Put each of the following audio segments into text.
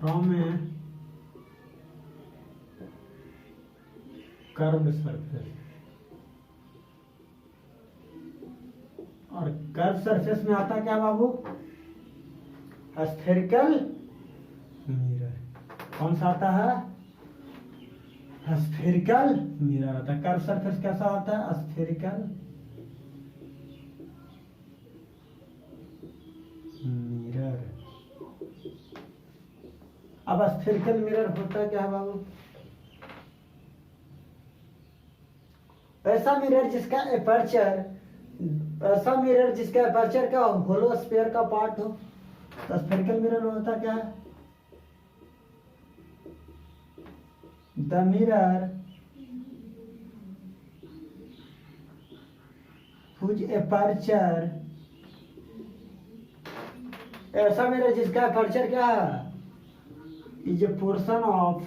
From A curved surface, और curve surface में आता क्या बाबू? Spherical mirror. कौन सा आता है? स्फेरिकल मिरर आता है। कर्व सरफेस कैसा होता है? Spherical mirror. अब स्फेरिकल मिरर होता क्या है बाबू? ऐसा मिरर जिसका एपर्चर का होलो स्फीयर का पार्ट हो, तो स्फेरिकल मिरर होता क्या है? द मिरर हुज एपर्चर, ऐसा मिरर जिसका एपर्चर क्या है? Is a portion of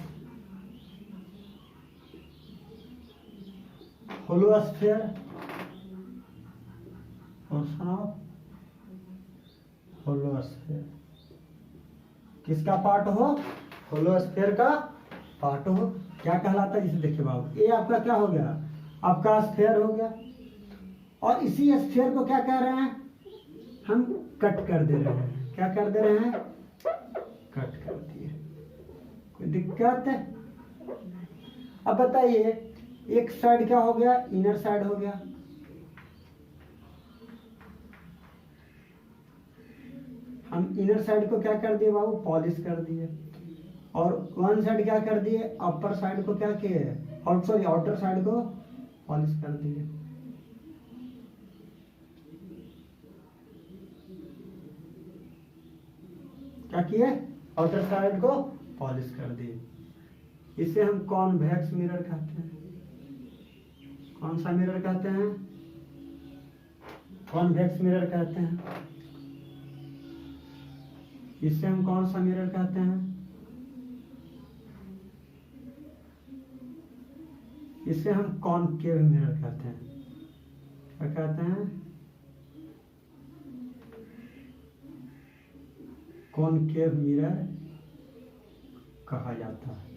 hollow sphere, portion of hollow sphere. किसका पार्ट हो? होलो स्फीयर का पार्ट हो। क्या कहलाता है? जिसे देखिए बाबू, ये आपका क्या हो गया? आपका स्फीयर हो गया, और इसी स्फीयर को क्या कह रहे हैं हम? कट कर दे रहे हैं। क्या कर दे रहे हैं? कट कर दिए। कोई दिक्कत है? अब बताइए, एक साइड क्या हो गया? इनर साइड हो गया। हम इनर साइड को क्या कर दिए बाबू? पॉलिश कर दिए। और वन साइड क्या कर दिए? अपर साइड को क्या किए? आउटर साइड को पॉलिश कर दिए। क्या किए? आउटर साइड को पॉलिश कर दिए। इसे हम कॉन्वेक्स मिरर कहते हैं। कौन सा मिरर कहते हैं? कॉन्वेक्स मिरर कहते हैं। इसे हम कौन सा मिरर कहते हैं? इसे हम कॉनकेव मिरर कहते हैं। क्या कहते हैं? कॉनकेव मिरर कहा जाता है।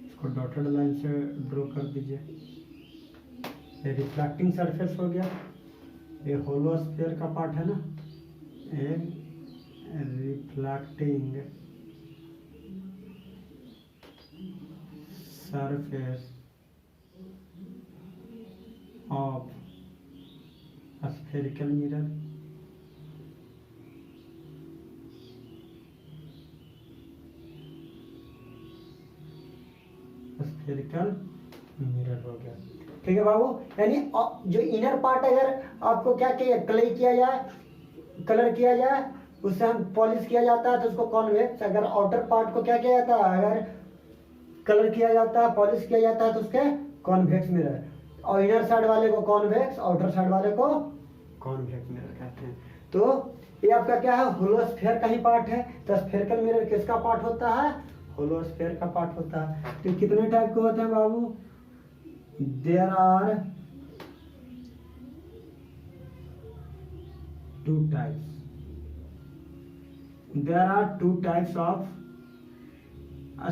इसको डॉटेड लाइन से ड्रॉ कर दीजिए। ये रिफ्लेक्टिंग सरफेस हो गया, ये होलो स्फीयर का पार्ट है ना, ये reflecting surface of spherical mirror. Spherical mirror हो गया। ठीक है बाबू, यानी जो इनर पार्ट अगर आपको क्या कलर किया जाए, उससे हम पॉलिश किया जाता है तो उसको कॉन्वेक्स। अगर आउटर पार्ट को क्या किया जाता है? अगर कलर किया जाता है, पॉलिश किया जाता है, तो उसके कॉन्वेक्स मिरर। और इनर साइड वाले को कॉन्वेक्स, आउटर साइड वाले को कॉन्वेक्स मिरर कहते हैं। तो ये आपका क्या है? होलो स्फीयर का ही पार्ट है। तो स्फेरिकल मिरर किसका पार्ट होता है? होलो स्फीयर का पार्ट होता है। तो कितने टाइप के होते हैं बाबू? There are two types. There are two types of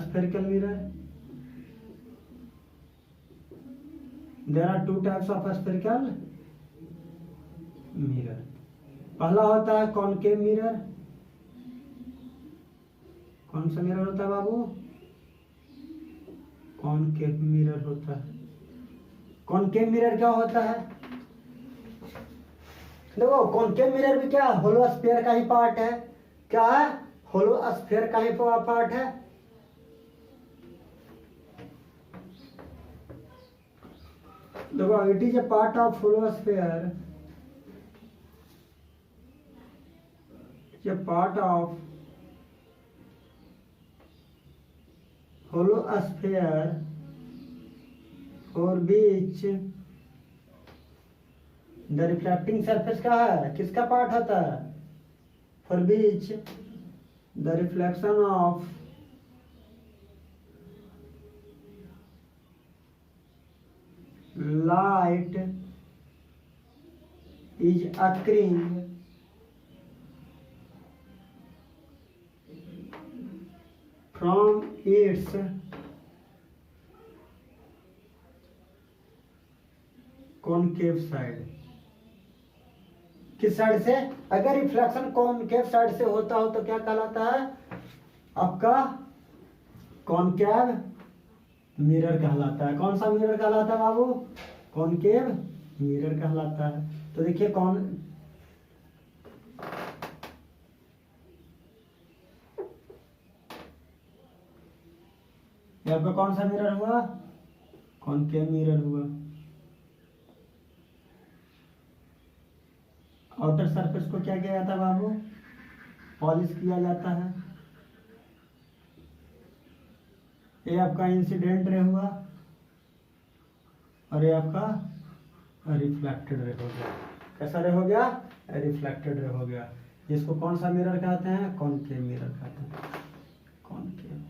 spherical mirror. There are two types of spherical mirror. पहला होता है कॉनकेव मिरर। कौन सा मिरर होता है बाबू? कॉनकेव मिरर होता है। कॉनकेव मिरर क्या होता है? देखो, कॉनकेव मिरर भी क्या? होलो स्फीयर का ही पार्ट है। क्या है? होलो स्फीयर का ही पार्ट है। देखो, it is a part of hollow sphere, a part of hollow sphere for which the reflecting surface का है। किसका पार्ट होता है? For which the reflection of light is occurring from its concave side. किस side से? अगर reflection concave side से होता हो तो क्या कहलाता है आपका? कॉनकेव मिरर कहलाता है। कौन सा मिरर कहलाता है बाबू? कॉनकेव मिरर कहलाता है। तो देखिए ये आपका कौन सा मिरर हुआ? कॉनकेव मिरर हुआ। आउटर सरफेस को क्या किया जाता है बाबू? पॉलिश किया जाता है। ये आपका इंसिडेंट रे हुआ और ये आपका रिफ्लेक्टेड रे हो गया। कैसा रे हो गया? रिफ्लेक्टेड रे हो गया। इसको कौन सा मिरर कहते हैं? कॉनकेव मिरर कहते हैं। कॉनकेव।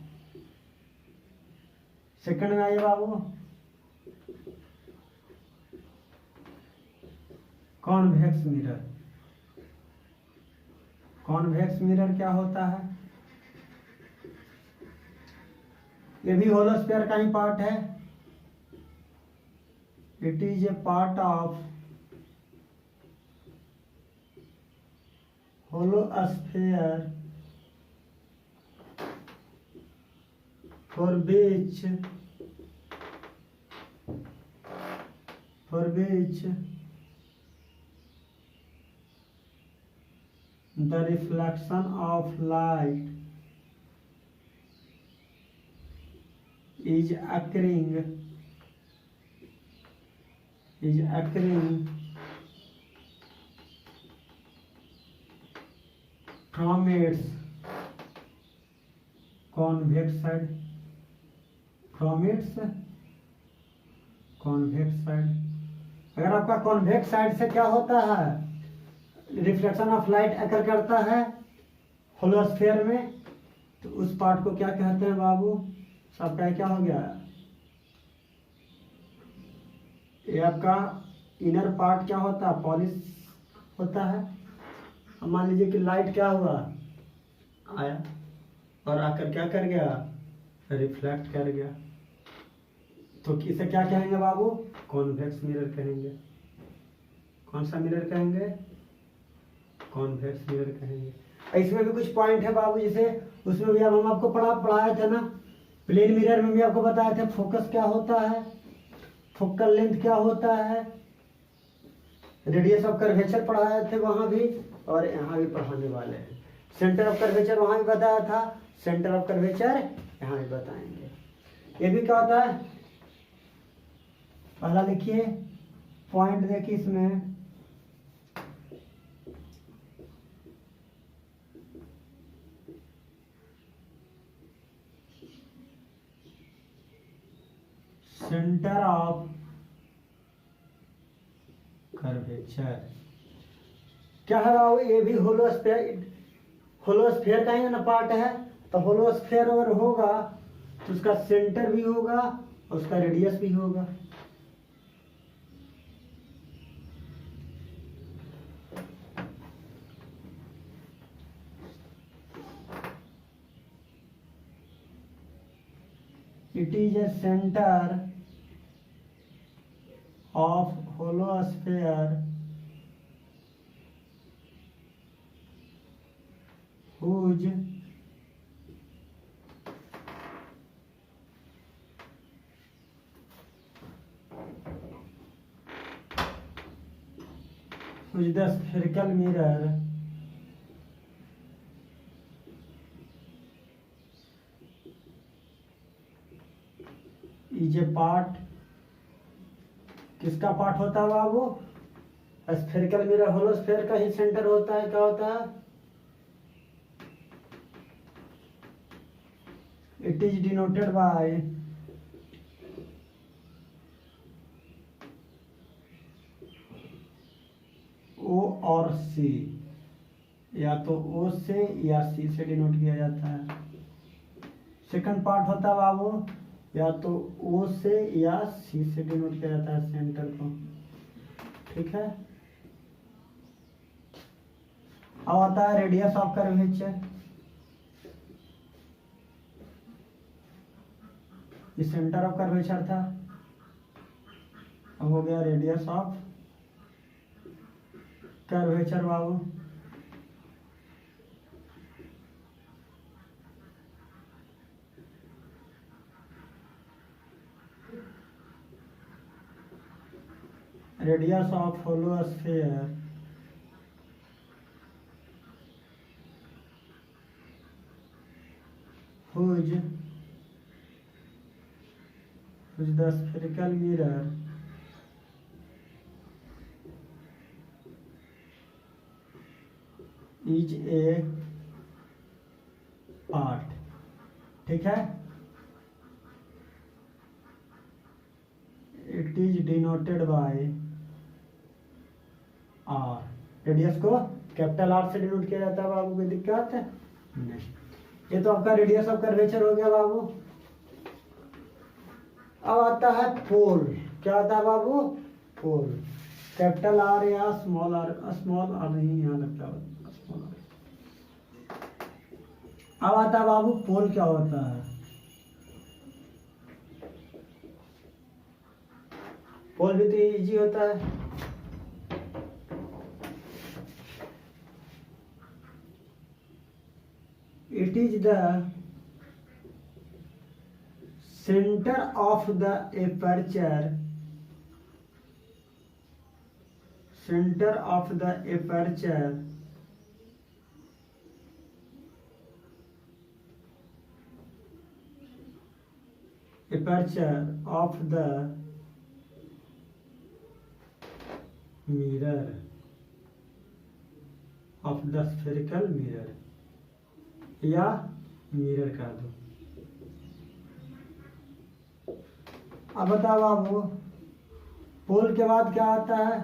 सेकंड में आइए बाबू, कॉन्वेक्स मिरर। कॉन्वेक्स मिरर क्या होता है? ये भी होलोस्फीयर का ही पार्ट है। It is a part of hollow sphere for which the reflection of light is occurring from its convex side, अगर आपका कॉन्वेक्स साइड से क्या होता है? रिफ्लेक्शन ऑफ लाइट अकर करता है होलोस्फीयर में, तो उस पार्ट को क्या कहते हैं बाबू? सबका क्या हो गया? ये आपका इनर पार्ट क्या होता है? पॉलिश होता है। अब मान लीजिए कि लाइट क्या हुआ? आया और आकर क्या कर गया? रिफ्लेक्ट कर गया। तो इसे क्या कहेंगे बाबू? कॉन्वेक्स मिरर कहेंगे। कौन सा मिरर कहेंगे? कॉन्वेक्स मिरर कहेंगे। इसमें भी कुछ पॉइंट है बाबू, जैसे उसमें भी अब हम आपको पढ़ाए थे ना, प्लेन मिरर में भी आपको बताए थे फोकस क्या होता है, फोकल लेंथ क्या होता है, रेडियस ऑफ कर्वेचर पढ़ाए थे वहां भी, और यहाँ भी पढ़ाने वाले हैं। सेंटर ऑफ कर्वेचर वहां भी बताया था, सेंटर ऑफ कर्वेचर यहाँ भी बताएंगे। ये भी क्या होता है? पहला देखिए पॉइंट, देखिए इसमें सेंटर ऑफ कर्वेचर क्या है बाबू? ये भी होलोस्फीयर का ही ना पार्ट है। तो होलोस्फीयर अगर होगा तो उसका सेंटर भी होगा और उसका रेडियस भी होगा। It is a centre of hollow sphere whose the spherical mirror is a part। किसका पार्ट होता है बाबू? स्फेरिकल मिरर होलोस्फीयर का ही सेंटर होता है। क्या होता है? इट इज डिनोटेड बाय ओ और सी, या तो ओ से या सी से डिनोट किया जाता है। सेकंड पार्ट होता है बाबू, या तो ओ से या सी से डिनोट किया जाता है सेंटर को। ठीक है। अब आता है रेडियस ऑफ कर्वेचर। ये सेंटर ऑफ कर्वेचर था। अब हो गया रेडियस ऑफ कर्वेचर बाबू। Radius of hollow sphere whose the spherical mirror is a part। ठीक है, it is denoted by R। Radius को कैपिटल आर से डिनोट किया जाता है बाबू, कोई दिक्कत है नहीं। ये तो आपका रेडियस ऑफ कर्वेचर हो गया बाबू। अब आता है पोल। क्या आता है बाबू? पोल। कैपिटल आर या स्मॉल आर? स्मॉल आर नहीं, यहाँ लगता है स्मॉल आर। अब आता है बाबू पोल क्या होता है। पोल भी तो इजी होता है। It is the center of the aperture, center of the aperture of the mirror, of the spherical mirror, या मिरर कर दो। अब बताओ बाबू, पोल के बाद क्या आता है?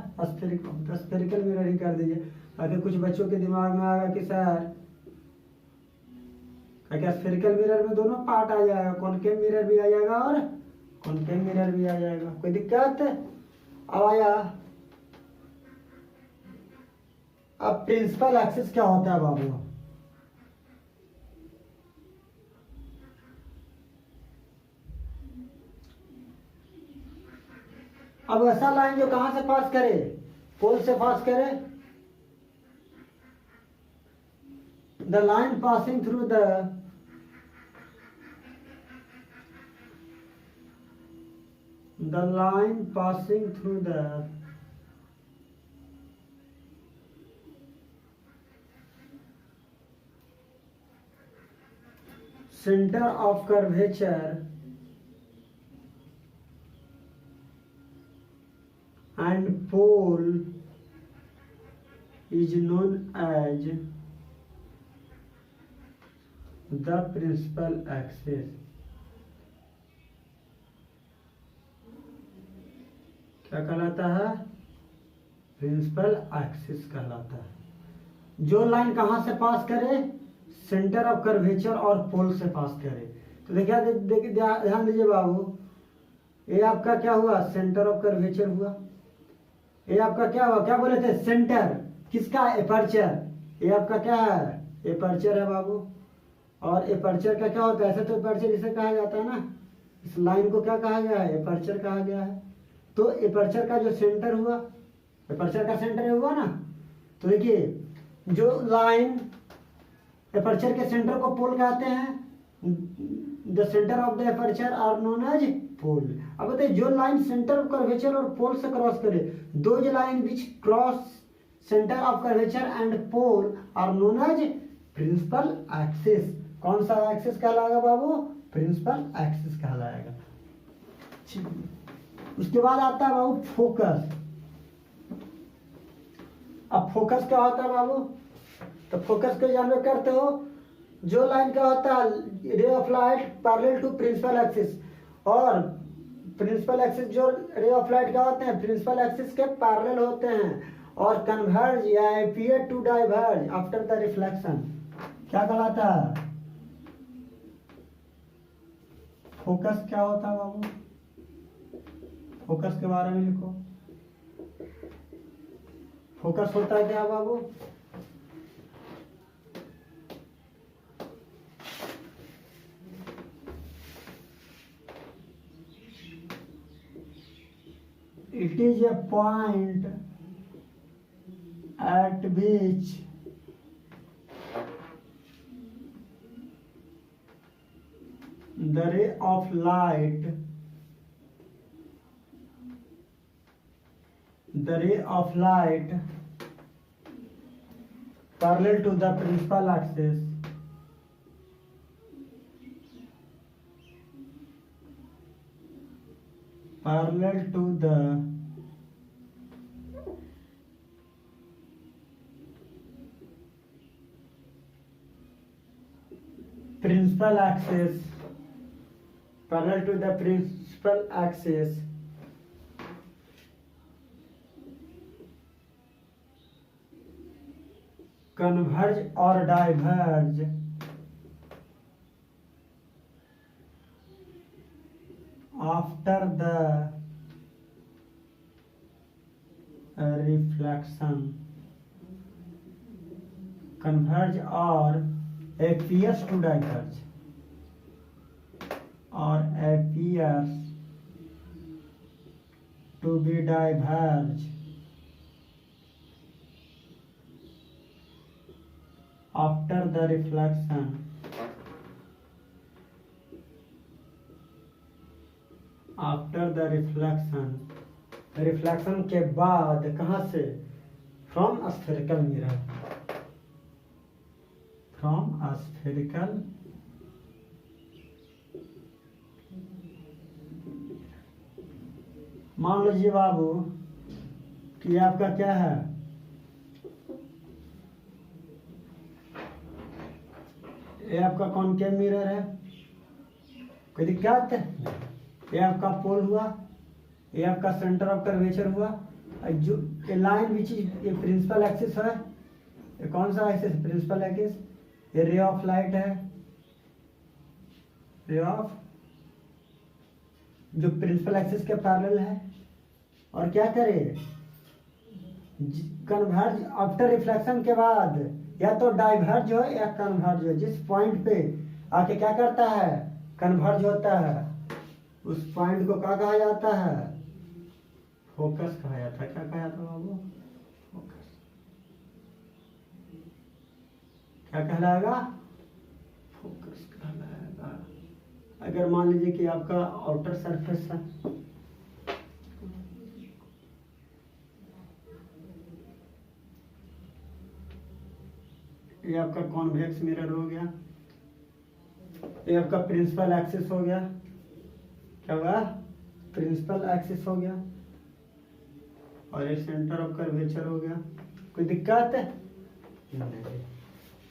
स्फेरिकल मिरर ही कर दीजिए, ताकि कुछ बच्चों के दिमाग में आएगा कि सर क्या स्फेरिकल मिरर में दोनों पार्ट आ जाएगा, कॉनकेव मिरर भी आ जाएगा और कॉनकेव मिरर भी आ जाएगा, कोई दिक्कत? अब आया, अब प्रिंसिपल एक्सिस क्या होता है बाबू? अब ऐसा लाइन जो कहां से पास करे? पोल से पास करे। The line passing through the line passing through the center of curvature and pole is known as the principal axis। क्या कहलाता है? प्रिंसिपल एक्सिस कहलाता है। जो लाइन कहां से पास करे? सेंटर ऑफ कर्वेचर और पोल से पास करे। तो देखिए ध्यान दीजिए बाबू, ये आपका क्या हुआ? सेंटर ऑफ कर्वेचर हुआ। ये आपका क्या हुआ? क्या बोले थे? सेंटर किसका? एपर्चर। ये आपका क्या है? एपर्चर है बाबू। और एपर्चर का क्या होता है? ऐसे तो एपर्चर इसे कहा जाता है ना, इस लाइन को क्या कहा गया है? एपर्चर कहा गया है। तो एपर्चर का जो सेंटर हुआ, एपर्चर का सेंटर हुआ ना, तो देखिए जो लाइन एपर्चर के सेंटर को पोल कहते हैं, the centre of the aperture are known as pole. अब बताइए, जो लाइन सेंटर ऑफ कर्वेचर और पोल से क्रॉस करे, दो जो line which cross centre of curvature and pole are known as principal axis. कौन सा एक्सिस कहलाएगा बाबू? प्रिंसिपल एक्सिस कहलाएगा। उसके बाद आता है बाबू फोकस। अब फोकस क्या होता है बाबू? तो फोकस को जानवे करते हो, जो लाइन क्या होता है? Ray of light parallel to principal axis, और प्रिंसिपल एक्सिस जो रे ऑफ लाइट क्या होते हैं? प्रिंसिपल एक्सिस के पैरेलल होते हैं और कन्वर्ज या appear to diverge after the reflection. क्या कहलाता है? फोकस क्या होता है बाबू? फोकस के बारे में लिखो। फोकस होता है क्या बाबू? it is a point at which the ray of light parallel to the principal axis parallel to the principal axis converge or diverge after the reflection. Converge or appears to diverge or appears to be diverge after the reflection reflection के बाद कहाँ से? From spherical mirror, मान लीजिए बाबू कि आपका क्या है, ये आपका कॉनकेव मिरर है, कोई दिक्कत? ये आपका पोल हुआ, ये आपका सेंटर ऑफ कर्वेचर हुआ, जो लाइन विच ये प्रिंसिपल एक्सिस है, ये कौन सा एक्सिस? Principal axis. ये रे ऑफ लाइट है, रे ऑफ जो प्रिंसिपल एक्सिस के पैरेलल है, और क्या करे? कन्वर्ज आफ्टर रिफ्लेक्शन के बाद या तो डाइवर्ज हो या कन्वर्ज हो, जिस पॉइंट पे आके क्या करता है? कन्वर्ज होता है, उस पॉइंट को क्या कहा जाता है? फोकस कहा जाता है। क्या कहा जाता है बाबू? फोकस। क्या कहलाएगा? फोकस कहलाएगा। अगर मान लीजिए कि आपका आउटर सरफेस है, ये आपका कॉन्वेक्स मिरर हो गया, ये आपका प्रिंसिपल एक्सिस हो गया, क्या हुआ? प्रिंसिपल एक्सिस हो गया, और ये सेंटर ऑफ कर्वेचर हो गया। कोई दिक्कत है? नहीं।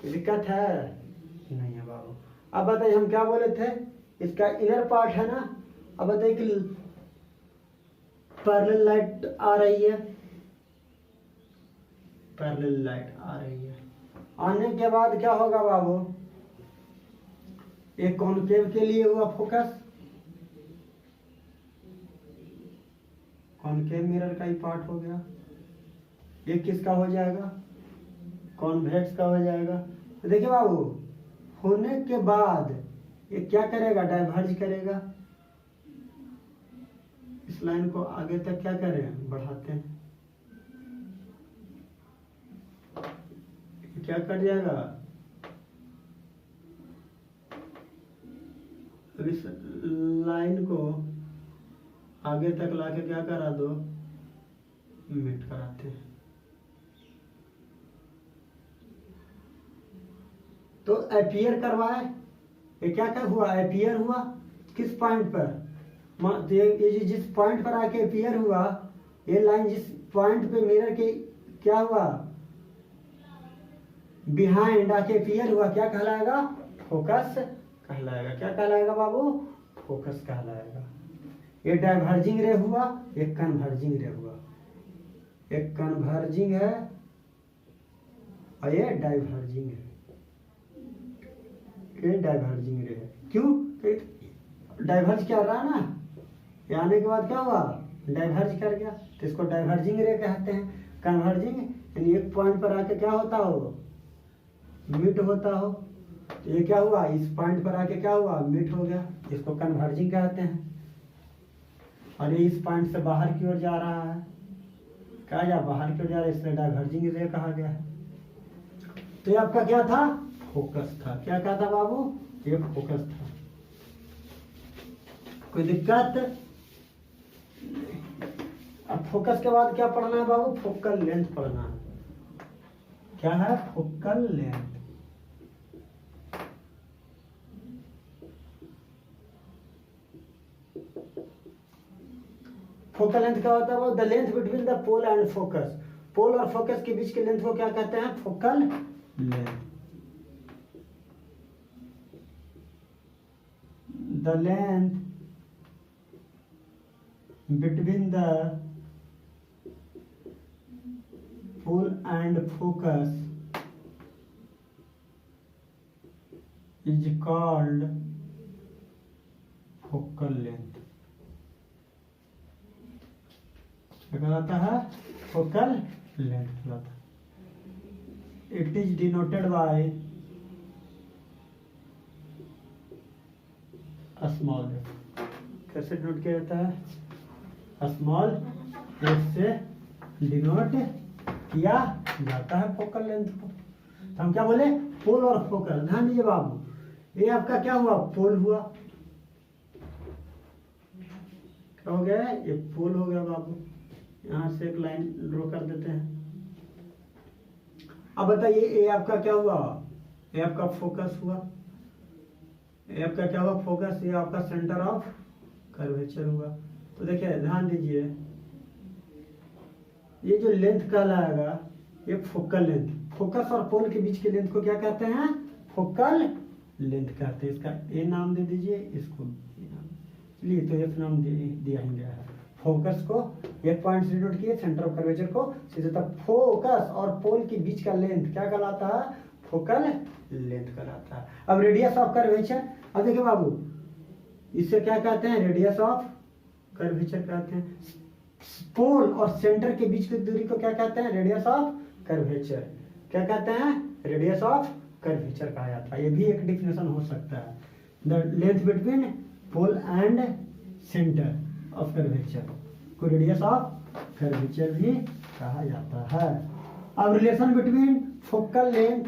कोई दिक्कत है? नहीं है बाबू। अब बताइए हम क्या बोले थे? इसका इनर पार्ट है ना। अब बताइए कि पैरेलल लाइट आ रही है, पैरेलल लाइट आ रही है, आने के बाद क्या होगा बाबू? एक कॉनकेव के लिए हुआ फोकस, कॉनकेव मिरर का ही पार्ट हो गया। ये किसका हो जाएगा? कॉन्वेक्स का हो जाएगा। तो देखिए बाबू, होने के बाद ये क्या करेगा? डाइवर्ज करेगा। इस लाइन को आगे तक क्या करें? बढ़ाते हैं। क्या कर जाएगा? इस लाइन को आगे तक लाके क्या करा दो? मीट कराते हैं। तो अपीयर करवाए, ये क्या क्या हुआ? अपीयर हुआ किस पॉइंट पर? ये जिस पॉइंट पर आके अपीयर हुआ, ये लाइन जिस पॉइंट पे मिरर के क्या हुआ? बिहाइंड आके अपीयर हुआ, क्या कहलाएगा? फोकस कहलाएगा। क्या कहलाएगा बाबू? फोकस कहलाएगा। ये डाइवर्जिंग रे हुआ, एक कन्वर्जिंग रे हुआ। एक कन्वर्जिंग है और ये डाइवर्जिंग है। ये डाइवर्जिंग रे है। क्यों? डाइवर्ज कर रहा है ना, ये आने के बाद क्या हुआ? डाइवर्ज कर गया, तो इसको डाइवर्जिंग रे कहते हैं। कन्वर्जिंग यानी एक पॉइंट पर आके क्या होता हो? मिट होता हो। तो ये क्या हुआ? इस पॉइंट पर आके क्या हुआ? मिट हो गया, इसको कन्वर्जिंग कहते हैं। और ये इस पॉइंट से बाहर की ओर जा रहा है, क्या जा बाहर की ओर जा रहा है, इसलिए डाइवर्जिंग रे कहा गया है। तो ये आपका क्या था, फोकस था। क्या था बाबू, ये फोकस था। कोई दिक्कत? अब फोकस के बाद क्या पढ़ना है बाबू, फोकल लेंथ पढ़ना है। क्या है, फोकल लेंथ। फोकल लेंथ क्या होता है वो, the length between the pole and focus. Pole और फोकस के बीच के लेंथ को क्या कहते हैं, focal length. The length between the pole and focus is called focal length. क्या कहलाता है, फोकल लेंथ कहलाता है। It is denoted by small F. कैसे डिनोट किया जाता है, स्मॉल एफ से डिनोट किया जाता है फोकल लेंथ को। तो हम क्या बोले, पोल और फोकल। ध्यान दीजिए बाबू, ये आपका क्या हुआ, पोल हुआ, क्या हो गया, ये पोल हो गया बाबू। यहां से एक लाइन ड्रॉ कर देते हैं। अब बताइए ये आपका क्या हुआ, ये आपका फोकस हुआ, ये आपका क्या हुआ, फोकस। ये आपका सेंटर ऑफ कर्वेचर हुआ। तो देखिए ध्यान दीजिए, ये जो लेंथ कहलाएगा ये फोकल लेंथ। फोकस और पोल के बीच के लेंथ को क्या कहते हैं, फोकल लेंथ कहते हैं। इसका ए नाम दे दीजिए, इसको ए नाम। चलिए तो एफ नाम दिया ही गया है। फोकस को एक पॉइंट से डिनोट किए, सेंटर ऑफ कर्वेचर को सीधे तक। फोकस और पोल के बीच का लेंथ क्या कहलाता है, फोकल लेंथ कहलाता है। अब रेडियस ऑफ कर्वेचर, अब देखिए बाबू, इसे क्या कहते हैं, रेडियस ऑफ कर्वेचर कहते हैं। पोल और सेंटर के बीच की दूरी को क्या कहते हैं, रेडियस ऑफ कर्वेचर। क्या कहते हैं, रेडियस ऑफ कर्वेचर कहा जाता है। ये भी एक डिफिनेशन हो सकता है, the length between pole and centre of curvature को रेडियस ऑफ कर्वेचर भी कहा जाता है। अब रिलेशन बिटवीन फोकल लेंथ